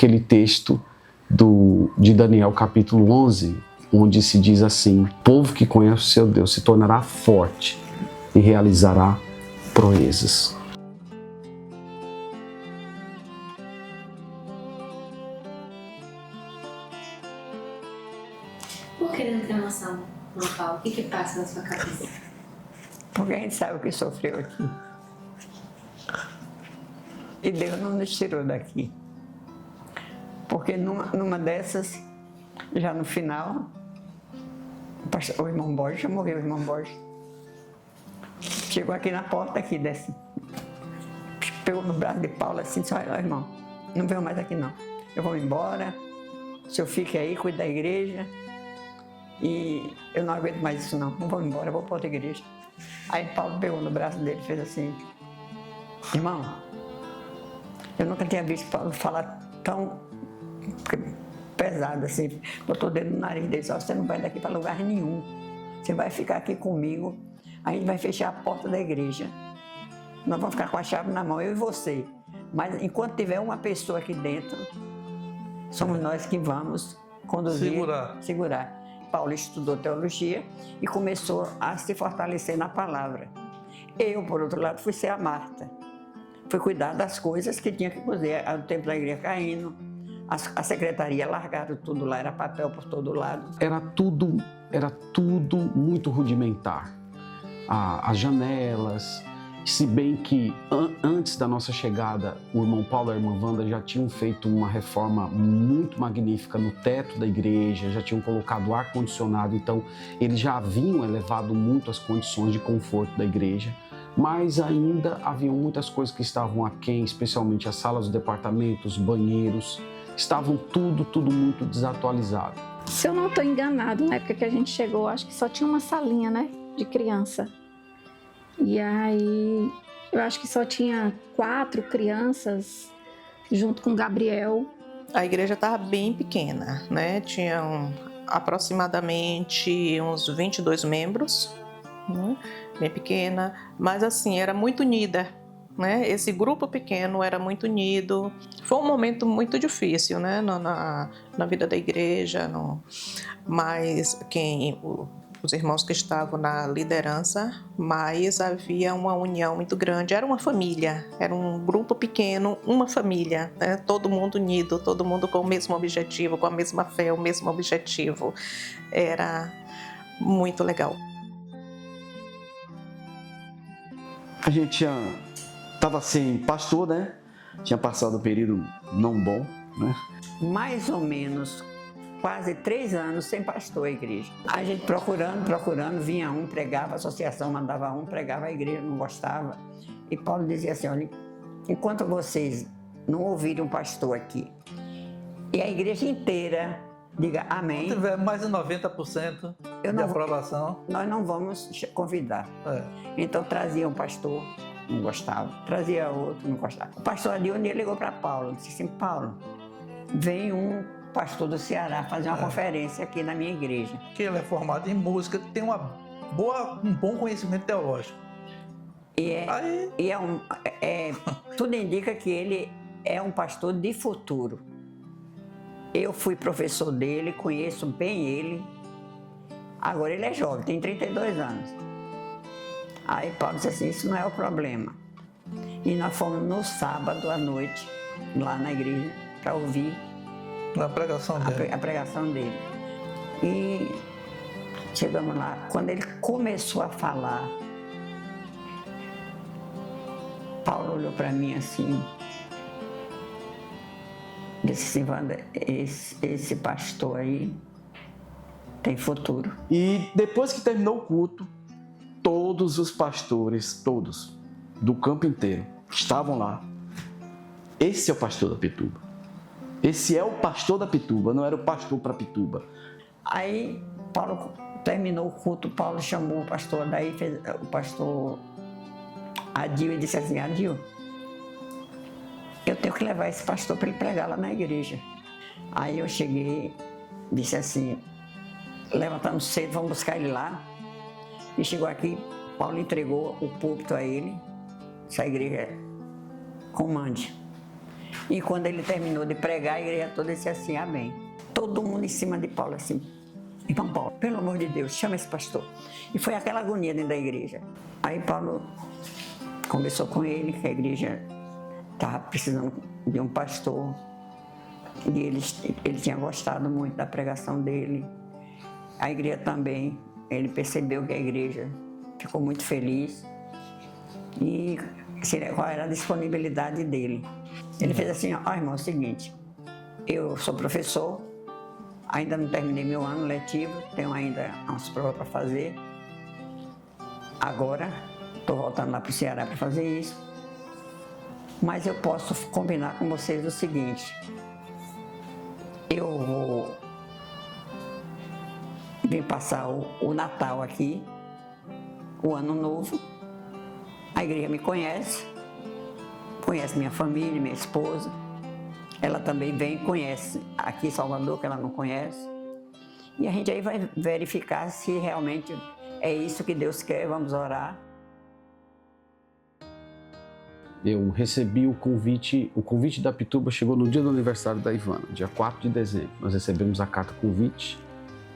aquele texto de Daniel capítulo 11, onde se diz assim: o povo que conhece o seu Deus se tornará forte e realizará proezas. Por que não tem noção, Paulo? O que passa na sua cabeça? Porque a gente sabe o que sofreu aqui. E Deus não nos tirou daqui. Porque numa dessas, já no final, o irmão Borges, já morreu o irmão Borges. Chegou aqui na porta aqui, desce. Pegou no braço de Paulo assim, disse: olha, irmão, não venho mais aqui não. Eu vou embora, o senhor fique aí, cuide da igreja. E eu não aguento mais isso não vou embora, eu vou para outra igreja. Aí Paulo pegou no braço dele e fez assim: irmão, eu nunca tinha visto Paulo falar tão pesado assim. Botou o dedo no nariz dele: você não vai daqui para lugar nenhum, você vai ficar aqui comigo, a gente vai fechar a porta da igreja, nós vamos ficar com a chave na mão, eu e você, mas enquanto tiver uma pessoa aqui dentro, somos nós que vamos conduzir, segurar. Paulo estudou teologia e começou a se fortalecer na palavra. Eu, por outro lado, fui ser a Marta. Fui cuidar das coisas que tinha que fazer. O tempo da igreja caindo, a secretaria largaram tudo lá, era papel por todo lado. Era tudo muito rudimentar. As janelas, se bem que antes da nossa chegada, o irmão Paulo e a irmã Wanda já tinham feito uma reforma muito magnífica no teto da igreja, já tinham colocado ar-condicionado, então eles já haviam elevado muito as condições de conforto da igreja, mas ainda haviam muitas coisas que estavam aquém, especialmente as salas do departamento, os banheiros, estavam tudo muito desatualizado. Se eu não estou enganado, na época que a gente chegou, acho que só tinha uma salinha, né, de criança. E aí, eu acho que só tinha 4 crianças, junto com o Gabriel. A igreja estava bem pequena, né? Tinham aproximadamente uns 22 membros, né? Bem pequena, mas assim, era muito unida, né? Esse grupo pequeno era muito unido. Foi um momento muito difícil, né? Na vida da igreja, mas os irmãos que estavam na liderança, mas havia uma união muito grande, era uma família, era um grupo pequeno, uma família, né? Todo mundo unido, todo mundo com o mesmo objetivo, com a mesma fé, o mesmo objetivo. Era muito legal. A gente estava sem pastor, né? Tinha passado um período não bom, né? Mais ou menos quase 3 anos sem pastor a igreja. A gente procurando, vinha um, pregava, a associação mandava um, pregava, a igreja não gostava. E Paulo dizia assim: olha, enquanto vocês não ouvirem um pastor aqui, e a igreja inteira diga amém. Se tiver mais de 90% de aprovação, nós não vamos convidar. Então trazia um pastor, não gostava, trazia outro, não gostava. O pastor Adil ligou para Paulo, disse assim: Paulo, vem um pastor do Ceará fazer uma conferência aqui na minha igreja. Que ele é formado em música, tem um bom conhecimento teológico. Tudo indica que ele é um pastor de futuro. Eu fui professor dele, conheço bem ele. Agora ele é jovem, tem 32 anos. Aí Paulo disse assim: isso não é o problema. E nós fomos no sábado à noite, lá na igreja, para ouvir a pregação dele. E chegamos lá, quando ele começou a falar, Paulo olhou para mim assim, disse assim: Wanda, esse pastor aí tem futuro. E depois que terminou o culto, todos os pastores, todos, do campo inteiro, estavam lá. Esse é o pastor da Pituba. Esse é o pastor da Pituba, não era o pastor para Pituba. Aí Paulo terminou o culto, Paulo chamou o pastor, daí fez o pastor Adil e disse assim: Adil, eu tenho que levar esse pastor para ele pregar lá na igreja. Aí eu cheguei, disse assim: levantamos cedo, vamos buscar ele lá. E chegou aqui, Paulo entregou o púlpito a ele, essa igreja comande. E quando ele terminou de pregar, a igreja toda disse assim, amém. Todo mundo em cima de Paulo, assim, irmão Paulo, pelo amor de Deus, chama esse pastor. E foi aquela agonia dentro da igreja. Aí Paulo conversou com ele, que a igreja estava precisando de um pastor. E ele tinha gostado muito da pregação dele. A igreja também, ele percebeu que a igreja ficou muito feliz. E qual era a disponibilidade dele. Ele fez assim, ó, irmão, é o seguinte, eu sou professor, ainda não terminei meu ano letivo, tenho ainda umas provas para fazer. Agora, estou voltando lá para o Ceará para fazer isso. Mas eu posso combinar com vocês o seguinte, eu vou vir passar o Natal aqui, o Ano Novo. A igreja me conhece minha família, minha esposa. Ela também vem, conhece aqui em Salvador, que ela não conhece. E a gente aí vai verificar se realmente é isso que Deus quer, vamos orar. Eu recebi o convite da Pituba chegou no dia do aniversário da Ivana, dia 4 de dezembro. Nós recebemos a carta convite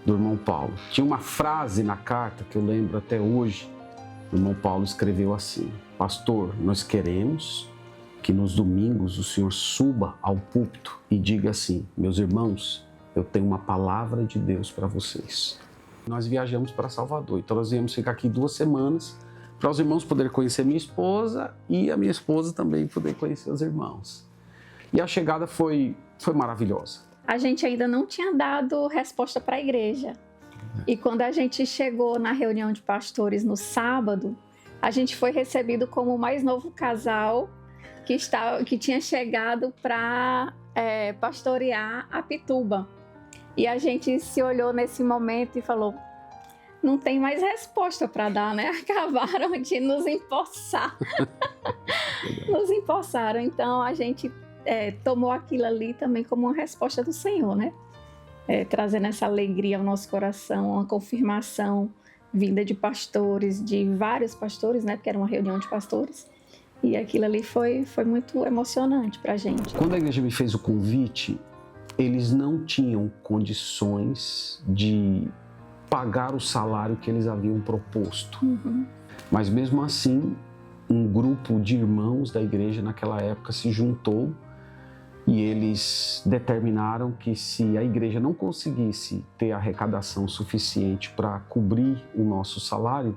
do irmão Paulo. Tinha uma frase na carta que eu lembro até hoje. O irmão Paulo escreveu assim: pastor, nós queremos que nos domingos o senhor suba ao púlpito e diga assim: meus irmãos, eu tenho uma palavra de Deus para vocês. Nós viajamos para Salvador, então nós viemos ficar aqui 2 semanas para os irmãos poderem conhecer minha esposa e a minha esposa também poder conhecer os irmãos. E a chegada foi maravilhosa. A gente ainda não tinha dado resposta para a igreja. E quando a gente chegou na reunião de pastores no sábado, a gente foi recebido como o mais novo casal que tinha chegado para pastorear a Pituba. E a gente se olhou nesse momento e falou, não tem mais resposta para dar, né? Acabaram de nos empossar. Nos empossaram. Então a gente tomou aquilo ali também como uma resposta do Senhor, né? Trazendo essa alegria ao nosso coração, uma confirmação vinda de pastores, de vários pastores, né? Porque era uma reunião de pastores. E aquilo ali foi muito emocionante para a gente. Quando a igreja me fez o convite, eles não tinham condições de pagar o salário que eles haviam proposto. Uhum. Mas mesmo assim, um grupo de irmãos da igreja naquela época se juntou e eles determinaram que se a igreja não conseguisse ter arrecadação suficiente para cobrir o nosso salário,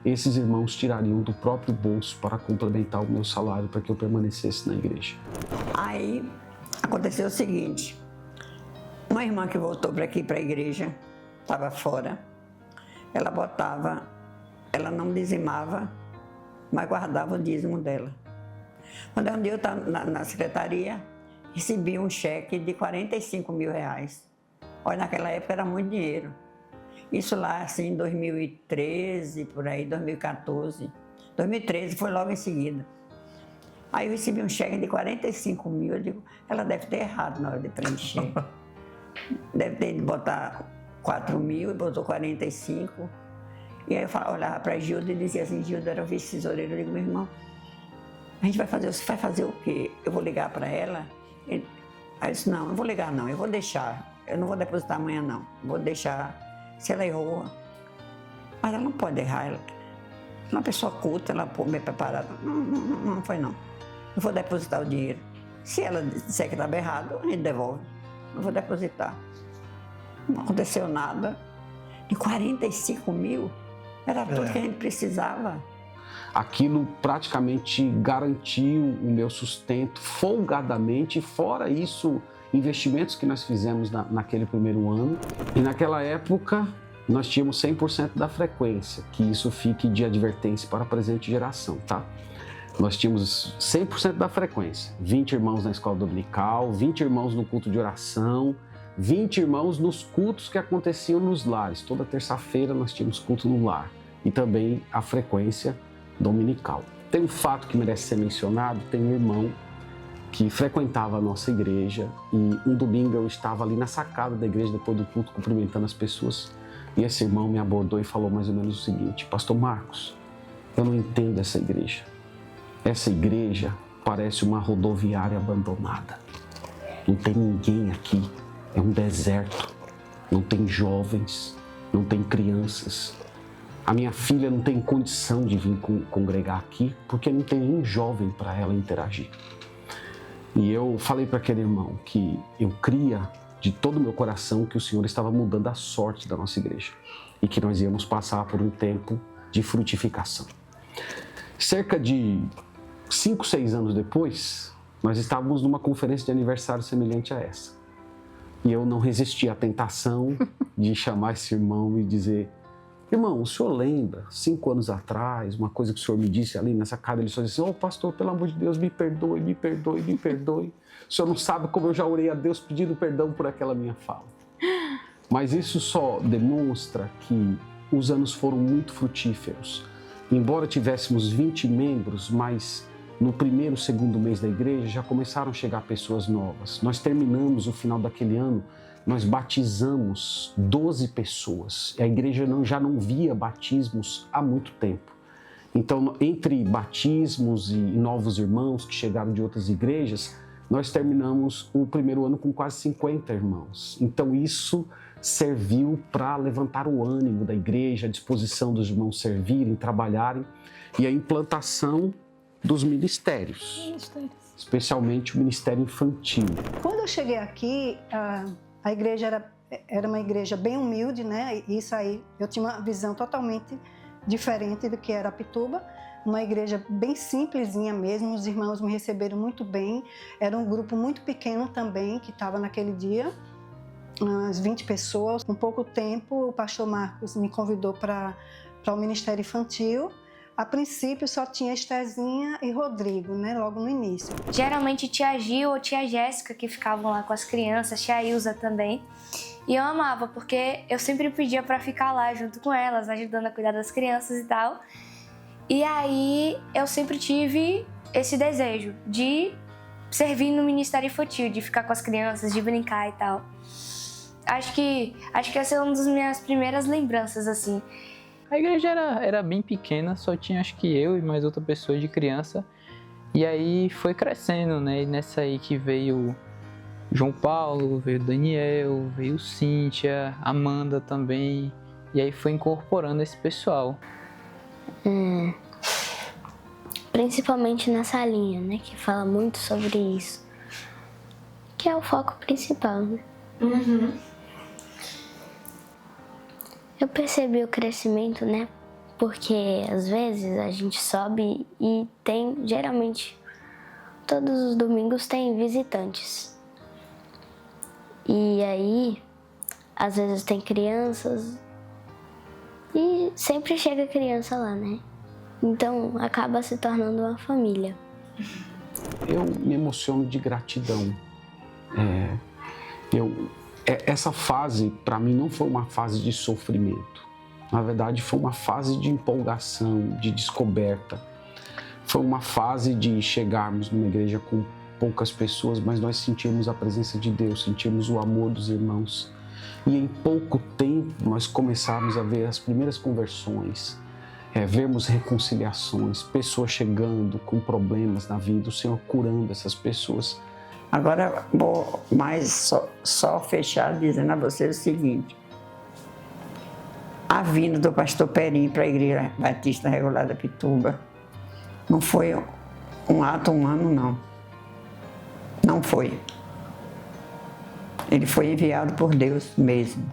esses irmãos tirariam do próprio bolso para complementar o meu salário para que eu permanecesse na igreja. Aí aconteceu o seguinte, uma irmã que voltou para aqui, para a igreja, estava fora, ela não dizimava, mas guardava o dízimo dela. Quando um dia eu estava na secretaria, recebi um cheque de 45 mil reais. Olha, naquela época era muito dinheiro. Isso lá, assim, em 2013, por aí, 2014. 2013 foi logo em seguida. Aí eu recebi um cheque de 45 mil, eu digo, ela deve ter errado na hora de preencher. Deve ter de botar 4 mil e botou 45. E aí eu olhava para a Gilda e dizia assim, Gilda era vice-tesoureira, eu digo, meu irmão, a gente vai fazer o quê? Eu vou ligar para ela? Aí eu disse, não vou ligar não, eu vou deixar. Eu não vou depositar amanhã não, vou deixar. Se ela errou, mas ela não pode errar. Ela é uma pessoa culta, ela é bem preparada. Não foi não. Eu vou depositar o dinheiro. Se ela disser que estava errado, a gente devolve. Eu vou depositar. Não aconteceu nada. De 45 mil, era tudo que a gente precisava. Aquilo praticamente garantiu o meu sustento folgadamente, fora isso, investimentos que nós fizemos naquele primeiro ano. E naquela época, nós tínhamos 100% da frequência, que isso fique de advertência para a presente geração, tá? Nós tínhamos 100% da frequência, 20 irmãos na escola dominical, 20 irmãos no culto de oração, 20 irmãos nos cultos que aconteciam nos lares. Toda terça-feira nós tínhamos culto no lar e também a frequência dominical. Tem um fato que merece ser mencionado, tem um irmão que frequentava a nossa igreja e um domingo eu estava ali na sacada da igreja depois do culto cumprimentando as pessoas e esse irmão me abordou e falou mais ou menos o seguinte: Pastor Marcos, eu não entendo essa igreja. Essa igreja parece uma rodoviária abandonada. Não tem ninguém aqui, é um deserto. Não tem jovens, não tem crianças. A minha filha não tem condição de vir congregar aqui porque não tem nenhum jovem para ela interagir. E eu falei para aquele irmão que eu cria de todo o meu coração que o Senhor estava mudando a sorte da nossa igreja e que nós íamos passar por um tempo de frutificação. Cerca de 5, 6 anos depois, nós estávamos numa conferência de aniversário semelhante a essa. E eu não resisti à tentação de chamar esse irmão e dizer: irmão, o senhor lembra, 5 anos atrás, uma coisa que o senhor me disse ali nessa casa? Ele só disse assim: pastor, pelo amor de Deus, me perdoe, me perdoe, me perdoe. O senhor não sabe como eu já orei a Deus pedindo perdão por aquela minha fala. Mas isso só demonstra que os anos foram muito frutíferos. Embora tivéssemos 20 membros, mas no primeiro, segundo mês da igreja já começaram a chegar pessoas novas. Nós terminamos o final daquele ano, nós batizamos 12 pessoas. A igreja já não via batismos há muito tempo. Então, entre batismos e novos irmãos que chegaram de outras igrejas, nós terminamos o primeiro ano com quase 50 irmãos. Então, isso serviu para levantar o ânimo da igreja, a disposição dos irmãos servirem, trabalharem e a implantação dos ministérios, especialmente o ministério infantil. Quando eu cheguei aqui, a igreja era uma igreja bem humilde, né? Isso aí, eu tinha uma visão totalmente diferente do que era Apituba. Uma igreja bem simplesinha mesmo, os irmãos me receberam muito bem. Era um grupo muito pequeno também que estava naquele dia, umas 20 pessoas. Com pouco tempo, o pastor Marcos me convidou para o ministério infantil. A princípio só tinha Estezinha e Rodrigo, né, logo no início. Geralmente tia Gil ou tia Jéssica que ficavam lá com as crianças, tia Ilza também. E eu amava, porque eu sempre pedia para ficar lá junto com elas, ajudando a cuidar das crianças e tal. E aí eu sempre tive esse desejo de servir no Ministério Infantil, de ficar com as crianças, de brincar e tal. Acho que essa é uma das minhas primeiras lembranças, assim. A igreja era bem pequena, só tinha acho que eu e mais outra pessoa de criança. E aí foi crescendo, né? E nessa aí que veio João Paulo, veio Daniel, veio Cíntia, Amanda também. E aí foi incorporando esse pessoal. Principalmente nessa linha, né? Que fala muito sobre isso. Que é o foco principal, né? Uhum. Eu percebi o crescimento, né? Porque às vezes a gente sobe e geralmente, todos os domingos tem visitantes. E aí, às vezes tem crianças e sempre chega criança lá, né? Então acaba se tornando uma família. Eu me emociono de gratidão. Essa fase, para mim, não foi uma fase de sofrimento. Na verdade, foi uma fase de empolgação, de descoberta. Foi uma fase de chegarmos numa igreja com poucas pessoas, mas nós sentimos a presença de Deus, sentimos o amor dos irmãos. E em pouco tempo, nós começamos a ver as primeiras conversões, vermos reconciliações, pessoas chegando com problemas na vida, o Senhor curando essas pessoas. Agora, vou mais só fechar dizendo a vocês o seguinte. A vinda do pastor Perim para a Igreja Batista Regular da Apituba não foi um ato humano, não. Não foi. Ele foi enviado por Deus mesmo.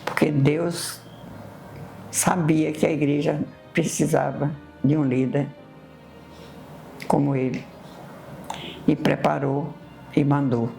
Porque Deus sabia que a igreja precisava de um líder como ele. E preparou e mandou.